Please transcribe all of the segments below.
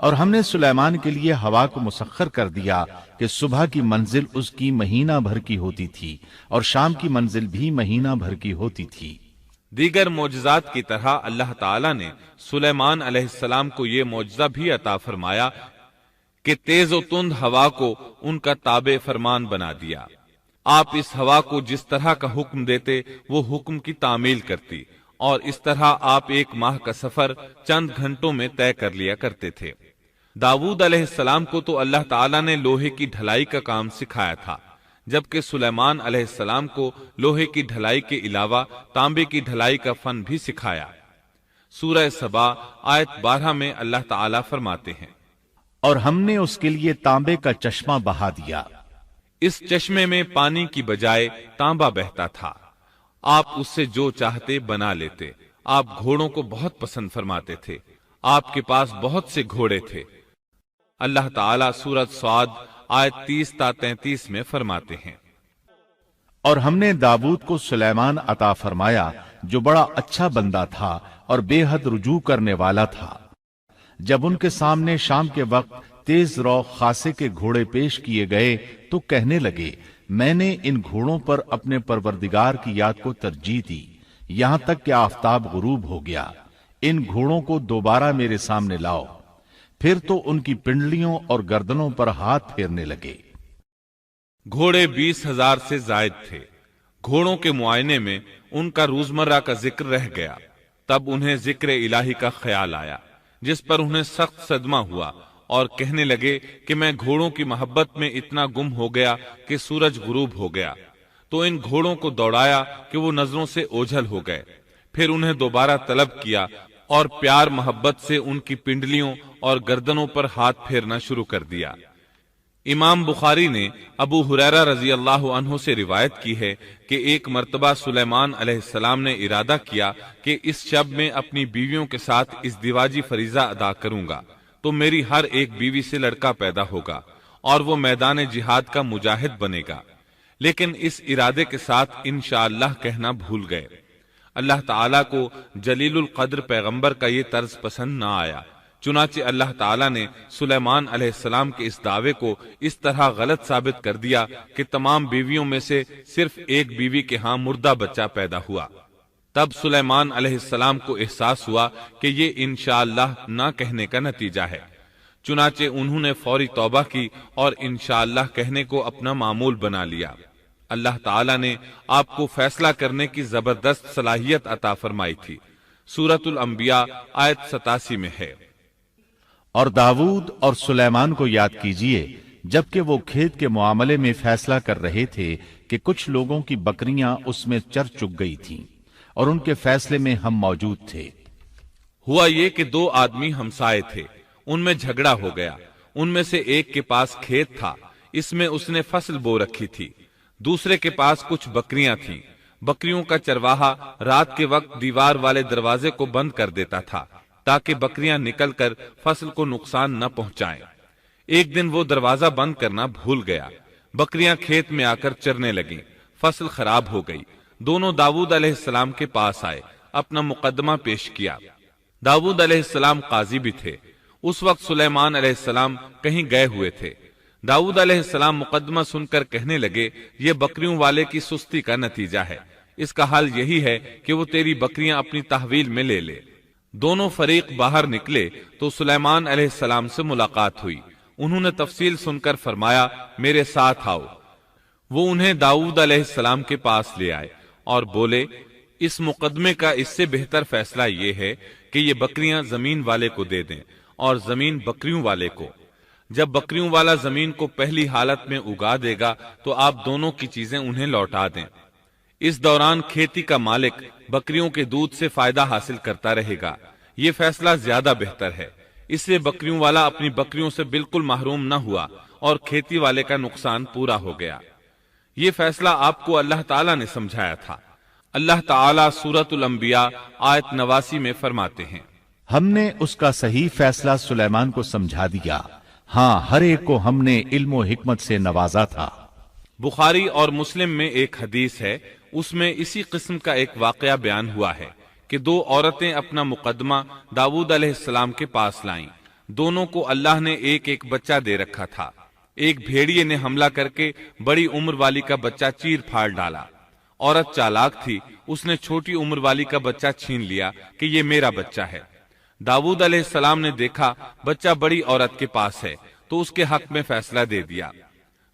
اور ہم نے سلیمان کے لیے ہوا کو مسخر کر دیا کہ صبح کی منزل اس کی مہینہ بھر کی ہوتی تھی اور شام کی منزل بھی مہینہ بھر کی ہوتی تھی۔ دیگر معجزات کی طرح اللہ تعالی نے سلیمان علیہ السلام کو یہ معجزہ بھی عطا فرمایا کہ تیز و تند ہوا کو ان کا تابع فرمان بنا دیا۔ آپ اس ہوا کو جس طرح کا حکم دیتے وہ حکم کی تعمیل کرتی، اور اس طرح آپ ایک ماہ کا سفر چند گھنٹوں میں طے کر لیا کرتے تھے۔ داؤد علیہ السلام کو تو اللہ تعالیٰ نے لوہے کی ڈھلائی کا کام سکھایا تھا، جبکہ سلیمان علیہ السلام کو لوہے کی ڈھلائی کے علاوہ تانبے کی ڈھلائی کا فن بھی سکھایا۔ سورہ سبا آیت 12 میں اللہ تعالیٰ فرماتے ہیں، اور ہم نے اس کے لیے تانبے کا چشمہ بہا دیا۔ اس چشمے میں پانی کی بجائے تانبا بہتا تھا، آپ اس سے جو چاہتے بنا لیتے۔ آپ گھوڑوں کو بہت پسند فرماتے تھے، آپ کے پاس بہت سے گھوڑے تھے۔ اللہ تعالیٰ سورۃ صاد آیت 30 تا 33 میں فرماتے ہیں، اور ہم نے داؤد کو سلیمان عطا فرمایا جو بڑا اچھا بندہ تھا اور بے حد رجوع کرنے والا تھا۔ جب ان کے سامنے شام کے وقت تیز رو خاصے کے گھوڑے پیش کیے گئے تو کہنے لگے، میں نے ان گھوڑوں پر اپنے پروردگار کی یاد کو ترجیح دی یہاں تک کہ آفتاب غروب ہو گیا۔ ان گھوڑوں کو دوبارہ میرے سامنے لاؤ۔ پھر تو ان کی پنڈلیوں اور گردنوں پر ہاتھ پھیرنے لگے۔ گھوڑے 20,000 سے زائد تھے۔ گھوڑوں کے معائنے میں ان کا روزمرہ کا ذکر رہ گیا، تب انہیں ذکر الہی کا خیال آیا، جس پر انہیں سخت صدمہ ہوا اور کہنے لگے کہ میں گھوڑوں کی محبت میں اتنا گم ہو گیا کہ سورج غروب ہو گیا۔ تو ان گھوڑوں کو دوڑایا کہ وہ نظروں سے اوجھل ہو گئے۔ پھر انہیں دوبارہ طلب کیا اور پیار محبت سے ان کی پنڈلیوں اور گردنوں پر ہاتھ پھیرنا شروع کر دیا۔ امام بخاری نے ابو ہریرہ رضی اللہ عنہ سے روایت کی ہے کہ ایک مرتبہ سلیمان علیہ السلام نے ارادہ کیا کہ اس شب میں اپنی بیویوں کے ساتھ ازدواجی فریضہ ادا کروں گا تو میری ہر ایک بیوی سے لڑکا پیدا ہوگا اور وہ میدان جہاد کا مجاہد بنے گا، لیکن اس ارادے کے ساتھ انشاءاللہ کہنا بھول گئے۔ اللہ تعالیٰ کو جلیل القدر پیغمبر کا یہ طرز پسند نہ آیا، چنانچہ اللہ تعالیٰ نے سلیمان علیہ السلام کے اس دعوے کو اس طرح غلط ثابت کر دیا کہ تمام بیویوں میں سے صرف ایک بیوی کے ہاں مردہ بچہ پیدا ہوا۔ تب سلیمان علیہ السلام کو احساس ہوا کہ یہ انشاءاللہ نہ کہنے کا نتیجہ ہے، چنانچہ انہوں نے فوری توبہ کی اور انشاءاللہ کہنے کو اپنا معمول بنا لیا۔ اللہ تعالیٰ نے آپ کو فیصلہ کرنے کی زبردست صلاحیت عطا فرمائی تھی۔ سورۃ الانبیاء آیت 87 میں ہے، اور داؤد اور سلیمان کو یاد کیجئے جبکہ وہ کھیت کے معاملے میں فیصلہ کر رہے تھے کہ کچھ لوگوں کی بکریاں اس میں چر چگ گئی تھیں اور ان کے فیصلے میں ہم موجود تھے۔ ہوا یہ کہ دو آدمی ہمسائے تھے، ان میں جھگڑا ہو گیا۔ ان میں سے ایک کے پاس کھیت تھا، اس میں اس نے فصل بو رکھی تھی، دوسرے کے پاس کچھ بکریاں تھیں۔ بکریوں کا چرواہا رات کے وقت دیوار والے دروازے کو بند کر دیتا تھا تاکہ بکریاں نکل کر فصل کو نقصان نہ پہنچائیں۔ ایک دن وہ دروازہ بند کرنا بھول گیا، بکریاں کھیت میں آ کر چرنے لگیں، فصل خراب ہو گئی۔ دونوں داؤد علیہ السلام کے پاس آئے، اپنا مقدمہ پیش کیا۔ داؤد علیہ السلام قاضی بھی تھے۔ اس وقت سلیمان علیہ السلام کہیں گئے ہوئے تھے۔ داؤد علیہ السلام مقدمہ سن کر کہنے لگے، یہ بکریوں والے کی سستی کا نتیجہ ہے، اس کا حل یہی ہے کہ وہ تیری بکریاں اپنی تحویل میں لے لے۔ دونوں فریق باہر نکلے تو سلیمان علیہ السلام سے ملاقات ہوئی۔ انہوں نے تفصیل سن کر فرمایا، میرے ساتھ آؤ۔ وہ انہیں داؤد علیہ السلام کے پاس لے آئے اور بولے، اس مقدمے کا اس سے بہتر فیصلہ یہ ہے کہ یہ بکریاں زمین والے کو دے دیں اور زمین بکریوں والے کو۔ جب بکریوں والا زمین کو پہلی حالت میں اگا دے گا تو آپ دونوں کی چیزیں انہیں لوٹا دیں۔ اس دوران کھیتی کا مالک بکریوں کے دودھ سے فائدہ حاصل کرتا رہے گا۔ یہ فیصلہ زیادہ بہتر ہے، اس سے بکریوں والا اپنی بکریوں سے بالکل محروم نہ ہوا اور کھیتی والے کا نقصان پورا ہو گیا۔ یہ فیصلہ آپ کو اللہ تعالیٰ نے سمجھایا تھا۔ اللہ تعالیٰ سورۃ الانبیاء آیت 89 میں فرماتے ہیں، ہم نے اس کا صحیح فیصلہ سلیمان کو سمجھا دیا، ہاں ہر ایک کو ہم نے علم و حکمت سے نوازا تھا۔ بخاری اور مسلم میں ایک حدیث ہے، اس میں اسی قسم کا ایک واقعہ بیان ہوا ہے کہ دو عورتیں اپنا مقدمہ داؤد علیہ السلام کے پاس لائیں۔ دونوں کو اللہ نے ایک ایک بچہ دے رکھا تھا۔ ایک بھیڑیے نے حملہ کر کے بڑی عمر والی کا بچہ چیر پھاڑ ڈالا۔ عورت چالاک تھی، اس نے چھوٹی عمر والی کا بچہ چھین لیا کہ یہ میرا بچہ ہے۔ داؤد علیہ السلام نے دیکھا بچہ بڑی عورت کے پاس ہے تو اس کے حق میں فیصلہ دے دیا۔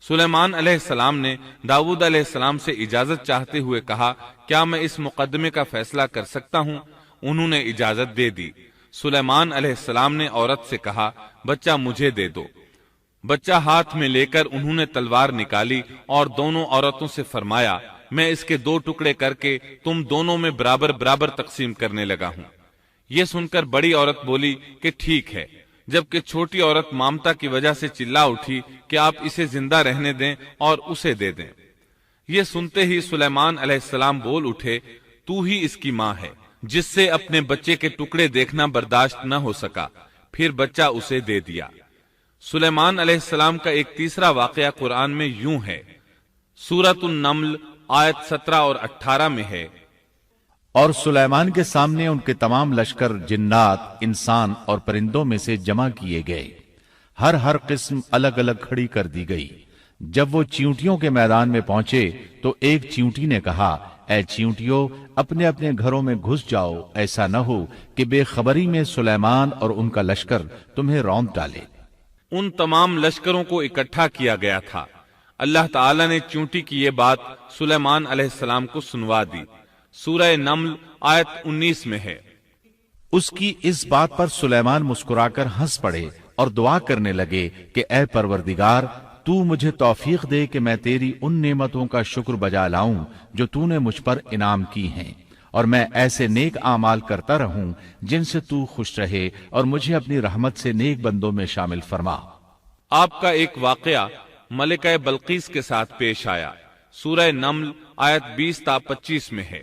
سلیمان علیہ السلام نے داؤد علیہ السلام سے اجازت چاہتے ہوئے کہا، کیا میں اس مقدمے کا فیصلہ کر سکتا ہوں؟ انہوں نے اجازت دے دی۔ سلیمان علیہ السلام نے عورت سے کہا، بچہ مجھے دے دو۔ بچہ ہاتھ میں لے کر انہوں نے تلوار نکالی اور دونوں عورتوں سے فرمایا، میں اس کے 2 ٹکڑے کر کے تم دونوں میں برابر برابر تقسیم کرنے لگا ہوں۔ یہ سن کر بڑی عورت بولی کہ ٹھیک ہے، جبکہ چھوٹی عورت مامتا کی وجہ سے چلا اٹھی کہ آپ اسے زندہ رہنے دیں اور اسے دے دیں۔ یہ سنتے ہی سلیمان علیہ السلام بول اٹھے، تو ہی اس کی ماں ہے، جس سے اپنے بچے کے ٹکڑے دیکھنا برداشت نہ ہو سکا، پھر بچہ اسے دے دیا۔ سلیمان علیہ السلام کا ایک تیسرا واقعہ قرآن میں یوں ہے، سورۃ النمل آیت 17 اور 18 میں ہے، اور سلیمان کے سامنے ان کے تمام لشکر جنات، انسان اور پرندوں میں سے جمع کیے گئے، ہر قسم الگ الگ کھڑی کر دی گئی۔ جب وہ چیونٹیوں کے میدان میں پہنچے تو ایک چیونٹی نے کہا، اے چیونٹیوں، اپنے اپنے گھروں میں گھس جاؤ، ایسا نہ ہو کہ بے خبری میں سلیمان اور ان کا لشکر تمہیں روند ڈالے۔ ان تمام لشکروں کو اکٹھا کیا گیا تھا۔ اللہ تعالی نے چیونٹی کی یہ بات سلیمان علیہ السلام کو سنوا دی۔ سورہ نمل آیت 19 میں ہے، اس کی اس بات پر سلیمان مسکرا کر ہنس پڑے اور دعا کرنے لگے کہ اے پروردگار، تو مجھے توفیق دے کہ میں تیری ان نعمتوں کا شکر بجا لاؤں جو تو نے مجھ پر انعام کی ہیں، اور میں ایسے نیک اعمال کرتا رہوں جن سے تو خوش رہے، اور مجھے اپنی رحمت سے نیک بندوں میں شامل فرما۔ آپ کا ایک واقعہ ملکہ بلقیس کے ساتھ پیش آیا۔ سورہ نمل آیت 20 تا 25 میں ہے،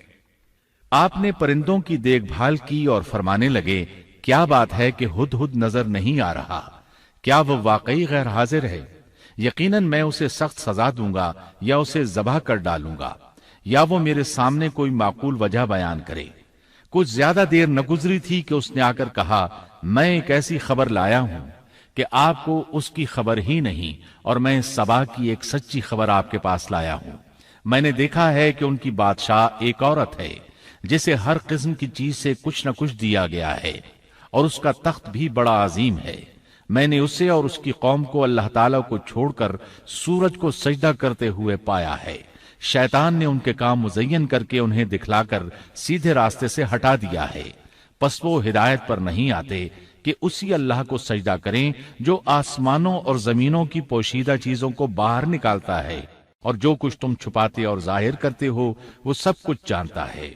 آپ نے پرندوں کی دیکھ بھال کی اور فرمانے لگے، کیا بات ہے کہ ہدہد نظر نہیں آ رہا؟ کیا وہ واقعی غیر حاضر ہے؟ یقیناً میں اسے سخت سزا دوں گا یا اسے ذبح کر ڈالوں گا، یا وہ میرے سامنے کوئی معقول وجہ بیان کرے۔ کچھ زیادہ دیر نہ گزری تھی کہ اس نے آ کر کہا، میں ایک ایسی خبر لایا ہوں کہ آپ کو اس کی خبر ہی نہیں، اور میں سبا کی ایک سچی خبر آپ کے پاس لایا ہوں۔ میں نے دیکھا ہے کہ ان کی بادشاہ ایک عورت ہے جسے ہر قسم کی چیز سے کچھ نہ کچھ دیا گیا ہے، اور اس کا تخت بھی بڑا عظیم ہے۔ میں نے اسے اور اس کی قوم کو اللہ تعالیٰ کو چھوڑ کر سورج کو سجدہ کرتے ہوئے پایا ہے۔ شیطان نے ان کے کام مزین کر کے انہیں دکھلا کر سیدھے راستے سے ہٹا دیا ہے، پس وہ ہدایت پر نہیں آتے کہ اسی اللہ کو سجدہ کریں جو آسمانوں اور زمینوں کی پوشیدہ چیزوں کو باہر نکالتا ہے، اور جو کچھ تم چھپاتے اور ظاہر کرتے ہو وہ سب کچھ جانتا ہے۔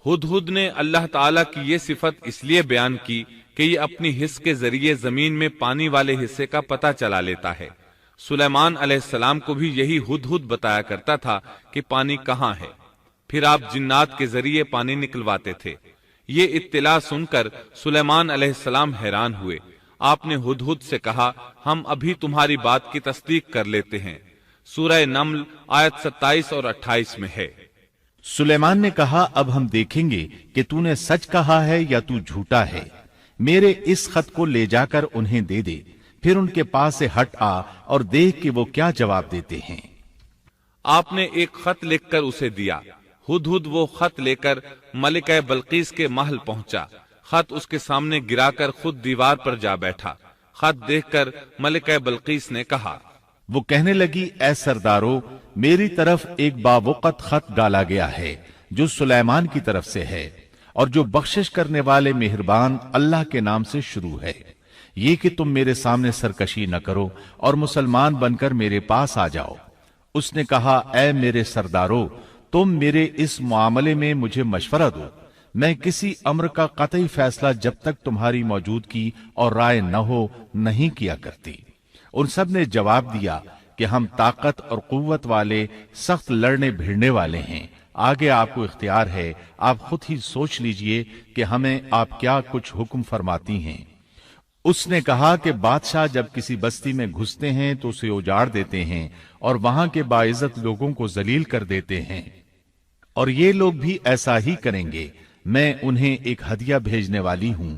ہدہد نے اللہ تعالیٰ کی یہ صفت اس لیے بیان کی کہ یہ اپنی حس کے ذریعے زمین میں پانی والے حصے کا پتہ چلا لیتا ہے۔ سلیمان علیہ السلام کو بھی یہی ہدہد بتایا کرتا تھا کہ پانی کہاں ہے، پھر آپ جنات کے ذریعے پانی نکلواتے تھے۔ یہ اطلاع سن کر سلیمان علیہ السلام حیران ہوئے۔ آپ نے ہدہد سے کہا، ہم ابھی تمہاری بات کی تصدیق کر لیتے ہیں۔ سورہ نمل آیت 27 اور 28 میں ہے۔ سلیمان نے کہا، اب ہم دیکھیں گے کہ تو نے سچ کہا ہے یا تو جھوٹا ہے۔ میرے اس خط کو لے جا کر انہیں دے دے، پھر ان کے پاس سے ہٹ آ اور دیکھ کہ وہ کیا جواب دیتے ہیں۔ آپ نے ایک خط لکھ کر اسے دیا۔ ہدہد وہ خط لے کر ملکہ بلقیس کے محل پہنچا۔ خط اس کے سامنے گرا کر خود دیوار پر جا بیٹھا۔ خط دیکھ کر ملکہ بلقیس نے کہا، وہ کہنے لگی، اے سردارو، میری طرف ایک باوقت خط ڈالا گیا ہے جو سلیمان کی طرف سے ہے، اور جو بخشش کرنے والے مہربان اللہ کے نام سے شروع ہے، یہ کہ تم میرے سامنے سرکشی نہ کرو اور مسلمان بن کر میرے پاس آ جاؤ۔ اس نے کہا، اے میرے سردارو، تم میرے اس معاملے میں مجھے مشورہ دو۔ میں کسی امر کا قطعی فیصلہ جب تک تمہاری موجودگی اور رائے نہ ہو نہیں کیا کرتی۔ ان سب نے جواب دیا کہ ہم طاقت اور قوت والے، سخت لڑنے بھیڑنے والے ہیں، آگے آپ کو اختیار ہے، آپ خود ہی سوچ لیجئے کہ ہمیں آپ کیا کچھ حکم فرماتی ہیں۔ اس نے کہا کہ بادشاہ جب کسی بستی میں گھستے ہیں تو اسے اجاڑ دیتے ہیں اور وہاں کے باعزت لوگوں کو ذلیل کر دیتے ہیں، اور یہ لوگ بھی ایسا ہی کریں گے۔ میں انہیں ایک ہدیہ بھیجنے والی ہوں،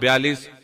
42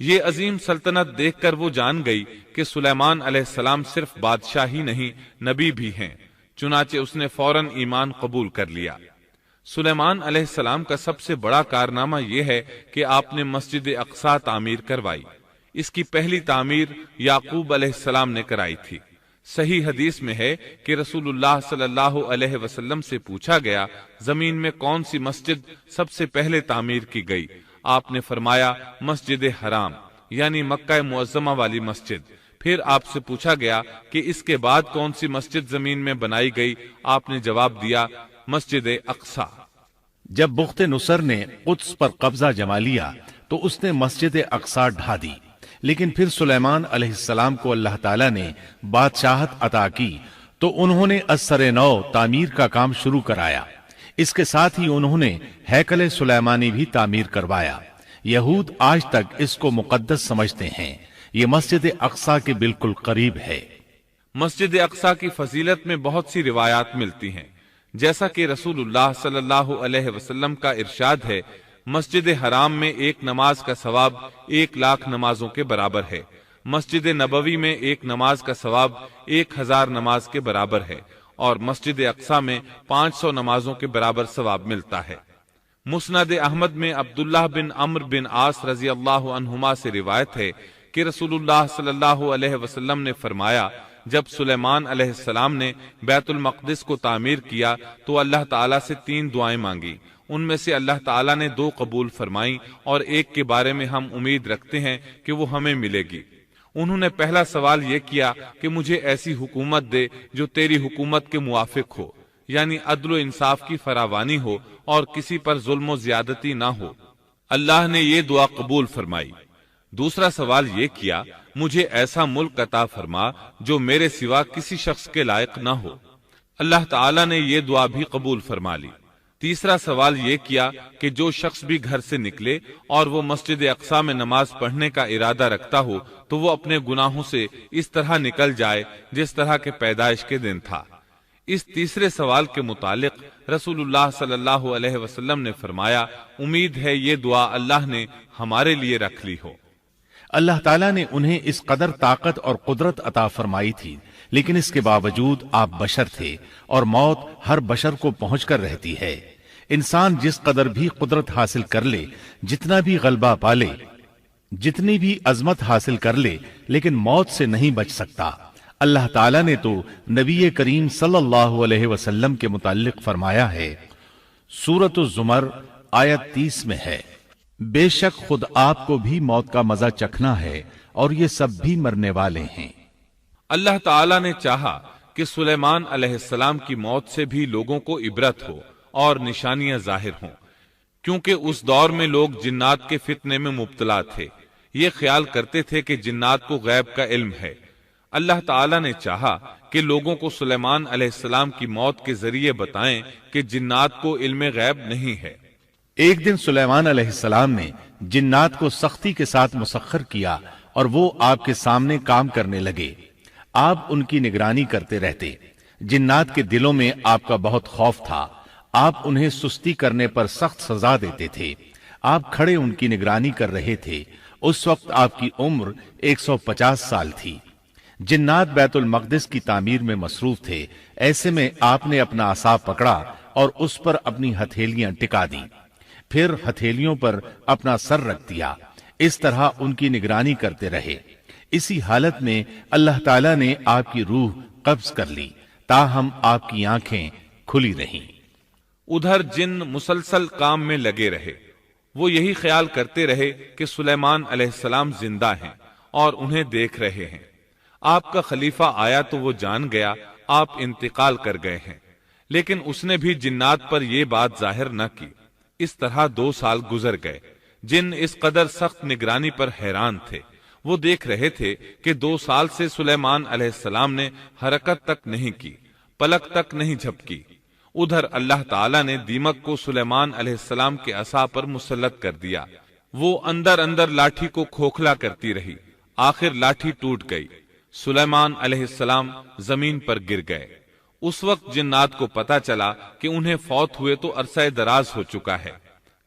یہ عظیم سلطنت دیکھ کر وہ جان گئی کہ سلیمان علیہ السلام صرف بادشاہ ہی نہیں نبی بھی ہیں، چنانچہ اس نے فوراً ایمان قبول کر لیا۔ سلیمان علیہ السلام کا سب سے بڑا کارنامہ یہ ہے کہ آپ نے مسجد اقصی تعمیر کروائی۔ اس کی پہلی تعمیر یعقوب علیہ السلام نے کرائی تھی۔ صحیح حدیث میں ہے کہ رسول اللہ صلی اللہ علیہ وسلم سے پوچھا گیا زمین میں کون سی مسجد سب سے پہلے تعمیر کی گئی؟ آپ نے فرمایا مسجد حرام، یعنی مکہ معظمہ والی مسجد۔ پھر آپ سے پوچھا گیا کہ اس کے بعد کون سی مسجد زمین میں بنائی گئی؟ آپ نے جواب دیا مسجد اقصی۔ جب بخت نصر نے قدس پر قبضہ جما لیا تو اس نے مسجد اقصی ڈھا دی، لیکن پھر سلیمان علیہ السلام کو اللہ تعالیٰ نے بادشاہت عطا کی تو انہوں نے ازسر نو تعمیر کا کام شروع کرایا۔ اس کے ساتھ ہی انہوں نے ہیکل سلیمانی بھی تعمیر کروایا۔ یہود آج تک اس کو مقدس سمجھتے ہیں۔ یہ مسجد اقصی کے بالکل قریب ہے۔ مسجد اقصی کی فضیلت میں بہت سی روایات ملتی ہیں، جیسا کہ رسول اللہ صلی اللہ علیہ وسلم کا ارشاد ہے، مسجد حرام میں ایک نماز کا ثواب 1,00,000 نمازوں کے برابر ہے، مسجد نبوی میں ایک نماز کا ثواب 1,000 نماز کے برابر ہے، اور مسجد اقصی میں 500 نمازوں کے برابر ثواب ملتا ہے۔ مسند احمد میں عبداللہ بن عمرو بن عاص رضی اللہ عنہما سے روایت ہے کہ رسول اللہ صلی اللہ علیہ وسلم نے فرمایا، جب سلیمان علیہ السلام نے بیت المقدس کو تعمیر کیا تو اللہ تعالیٰ سے 3 دعائیں مانگی، ان میں سے اللہ تعالیٰ نے 2 قبول فرمائیں اور ایک کے بارے میں ہم امید رکھتے ہیں کہ وہ ہمیں ملے گی۔ انہوں نے پہلا سوال یہ کیا کہ مجھے ایسی حکومت دے جو تیری حکومت کے موافق ہو، یعنی عدل و انصاف کی فراوانی ہو اور کسی پر ظلم و زیادتی نہ ہو۔ اللہ نے یہ دعا قبول فرمائی۔ دوسرا سوال یہ کیا مجھے ایسا ملک عطا فرما جو میرے سوا کسی شخص کے لائق نہ ہو۔ اللہ تعالیٰ نے یہ دعا بھی قبول فرما لی۔ تیسرا سوال یہ کیا کہ جو شخص بھی گھر سے نکلے اور وہ مسجد اقصی میں نماز پڑھنے کا ارادہ رکھتا ہو تو وہ اپنے گناہوں سے اس طرح نکل جائے جس طرح کے پیدائش کے دن تھا۔ اس تیسرے سوال کے متعلق رسول اللہ صلی اللہ علیہ وسلم نے فرمایا، امید ہے یہ دعا اللہ نے ہمارے لیے رکھ لی ہو۔ اللہ تعالیٰ نے انہیں اس قدر طاقت اور قدرت عطا فرمائی تھی، لیکن اس کے باوجود آپ بشر تھے اور موت ہر بشر کو پہنچ کر رہتی ہے۔ انسان جس قدر بھی قدرت حاصل کر لے، جتنا بھی غلبہ پالے، جتنی بھی عظمت حاصل کر لے، لیکن موت سے نہیں بچ سکتا۔ اللہ تعالیٰ نے تو نبی کریم صلی اللہ علیہ وسلم کے متعلق فرمایا ہے، سورۃ الزمر آیت 30 میں ہے، بے شک خود آپ کو بھی موت کا مزہ چکھنا ہے اور یہ سب بھی مرنے والے ہیں۔ اللہ تعالیٰ نے چاہا کہ سلیمان علیہ السلام کی موت سے بھی لوگوں کو عبرت ہو اور نشانیاں ظاہر ہوں، کیونکہ اس دور میں لوگ جنات کے فتنے میں مبتلا تھے۔ یہ خیال کرتے تھے کہ جنات کو غیب کا علم ہے۔ اللہ تعالیٰ نے چاہا کہ لوگوں کو سلیمان علیہ السلام کی موت کے ذریعے بتائیں کہ جنات کو علم غیب نہیں ہے۔ ایک دن سلیمان علیہ السلام نے جنات کو سختی کے ساتھ مسخر کیا اور وہ آپ کے سامنے کام کرنے لگے۔ آپ ان کی نگرانی کرتے رہتے۔ جنات کے دلوں میں آپ کا بہت خوف تھا۔ آپ انہیں سستی کرنے پر سخت سزا دیتے تھے۔ آپ کھڑے ان کی نگرانی کر رہے تھے۔ اس وقت آپ کی عمر 150 سال تھی۔ جنات بیت المقدس کی تعمیر میں مصروف تھے۔ ایسے میں آپ نے اپنا عصا پکڑا اور اس پر اپنی ہتھیلیاں ٹکا دی، پھر ہتھیلیوں پر اپنا سر رکھ دیا۔ اس طرح ان کی نگرانی کرتے رہے۔ اسی حالت میں اللہ تعالیٰ نے آپ کی روح قبض کر لی، تاہم آپ کی آنکھیں کھلی رہیں۔ ادھر جن مسلسل کام میں لگے رہے۔ وہ یہی خیال کرتے رہے کہ سلیمان علیہ السلام زندہ ہیں اور انہیں دیکھ رہے ہیں۔ آپ کا خلیفہ آیا تو وہ جان گیا آپ انتقال کر گئے ہیں، لیکن اس نے بھی جنات پر یہ بات ظاہر نہ کی۔ اس طرح 2 سال گزر گئے۔ جن اس قدر سخت نگرانی پر حیران تھے۔ وہ دیکھ رہے تھے کہ 2 سال سے سلیمان علیہ السلام نے حرکت تک نہیں کی، پلک تک نہیں جھپکی۔ ادھر اللہ تعالیٰ نے دیمک کو سلیمان علیہ السلام کے عصا پر مسلط کر دیا۔ وہ اندر اندر لاٹھی کو کھوکھلا کرتی رہی۔ آخر لاٹھی ٹوٹ گئی۔ سلیمان علیہ السلام زمین پر گر گئے۔ اس وقت جنات کو پتا چلا کہ انہیں فوت ہوئے تو عرصہ دراز ہو چکا ہے۔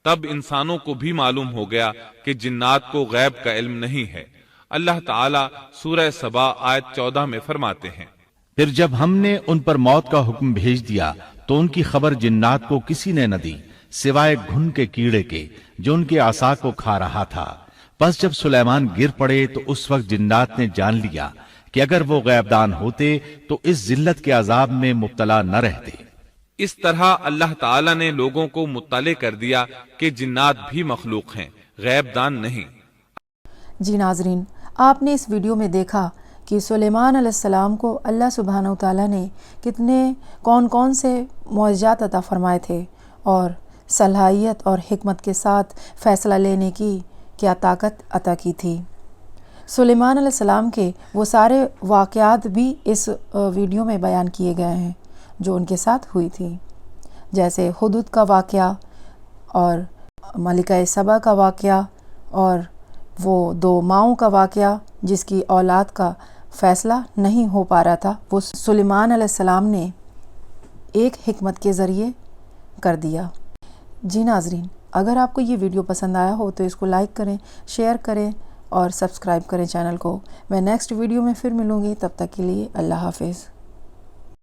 تب انسانوں کو بھی معلوم ہو گیا کہ جنات کو غیب کا علم نہیں ہے۔ اللہ تعالیٰ سورہ سبا آیت 14 میں فرماتے ہیں، پھر جب ہم نے ان پر موت کا حکم بھیج دیا تو ان کی خبر جنات کو کسی نے نہ دی سوائے گھن کے کیڑے کے جو ان کے عصا کو کھا رہا تھا۔ پس جب سلیمان گر پڑے تو اس وقت جنات نے جان لیا کہ اگر وہ غیب دان ہوتے تو اس ذلت کے عذاب میں مبتلا نہ رہتے۔ اس طرح اللہ تعالیٰ نے لوگوں کو مطلع کر دیا کہ جنات بھی مخلوق ہیں، غیب دان نہیں۔ جی ناظرین، آپ نے اس ویڈیو میں دیکھا کہ سلیمان علیہ السلام کو اللہ سبحانہ و تعالیٰ نے کون سے معجزات عطا فرمائے تھے اور صلاحیت اور حکمت کے ساتھ فیصلہ لینے کی کیا طاقت عطا کی تھی۔ سلیمان علیہ السلام کے وہ سارے واقعات بھی اس ویڈیو میں بیان کیے گئے ہیں جو ان کے ساتھ ہوئی تھی، جیسے ہدہد کا واقعہ اور ملکہ سبا کا واقعہ اور وہ 2 ماؤں کا واقعہ جس کی اولاد کا فیصلہ نہیں ہو پا رہا تھا، وہ سلیمان علیہ السلام نے ایک حکمت کے ذریعے کر دیا۔ جی ناظرین، اگر آپ کو یہ ویڈیو پسند آیا ہو تو اس کو لائک کریں، شیئر کریں اور سبسکرائب کریں چینل کو۔ میں نیکسٹ ویڈیو میں پھر ملوں گی، تب تک کے لیے اللہ حافظ۔